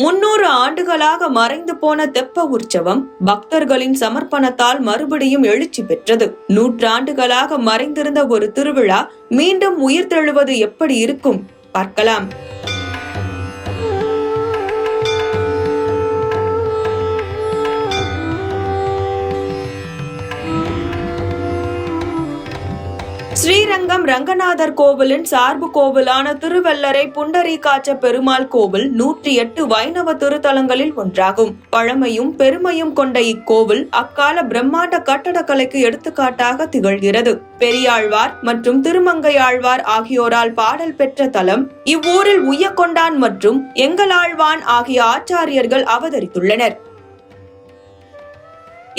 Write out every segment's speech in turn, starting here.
300 ஆண்டுகளாக மறைந்து போன தெப்ப உற்சவம் பக்தர்களின் சமர்ப்பணத்தால் மறுபடியும் எழுச்சி பெற்றது. நூற்றாண்டுகளாக மறைந்திருந்த ஒரு திருவிழா மீண்டும் உயிர்த்தெழுவது எப்படி இருக்கும் பார்க்கலாம். ஸ்ரீரங்கம் ரங்கநாதர் கோவிலின் சார்பு கோவிலான திருவெல்லரை புண்டரீகாட்ச பெருமாள் கோவில் 108 வைணவ திருத்தலங்களில் ஒன்றாகும். பழமையும் பெருமையும் கொண்ட இக்கோவில் அக்கால பிரம்மாண்ட கட்டடக்கலைக்கு எடுத்துக்காட்டாக திகழ்கிறது. பெரியாழ்வார் மற்றும் திருமங்கையாழ்வார் ஆகியோரால் பாடல் பெற்ற தலம். இவ்வூரில் உய்யக்கொண்டான் மற்றும் எங்களாழ்வான் ஆகிய ஆச்சாரியர்கள் அவதரித்துள்ளனர்.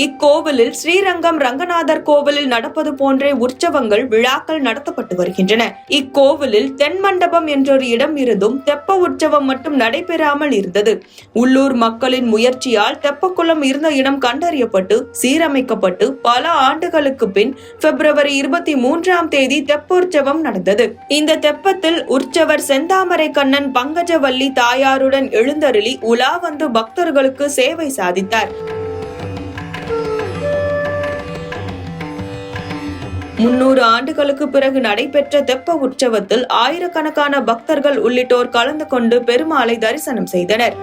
இக்கோவிலில் ஸ்ரீரங்கம் ரங்கநாதர் கோவிலில் நடப்பது போன்றே உற்சவங்கள் விழாக்கள் நடத்தப்பட்டு வருகின்றன. இக்கோவிலில் தென்மண்டபம் என்றொரு இடம் இருந்தும் தெப்ப உற்சவம் மட்டும் நடைபெறாமல் இருந்தது. உள்ளூர் மக்களின் முயற்சியால் தெப்பக்குளம் இருந்த இடம் கண்டறியப்பட்டு சீரமைக்கப்பட்டு பல ஆண்டுகளுக்கு பின் பிப்ரவரி 23ஆம் தேதி தெப்போற்சவம் நடந்தது. இந்த தெப்பத்தில் உற்சவர் செந்தாமரை கண்ணன் பங்கஜவல்லி தாயாருடன் எழுந்தருளி உலா வந்து பக்தர்களுக்கு சேவை சாதித்தார். 300 ஆண்டுகளுக்கு பிறகு நடைபெற்ற தெப்ப உற்சவத்தில் ஆயிரக்கணக்கான பக்தர்கள் உள்ளிட்டோர் கலந்து கொண்டு பெருமாளை தரிசனம் செய்தனர்.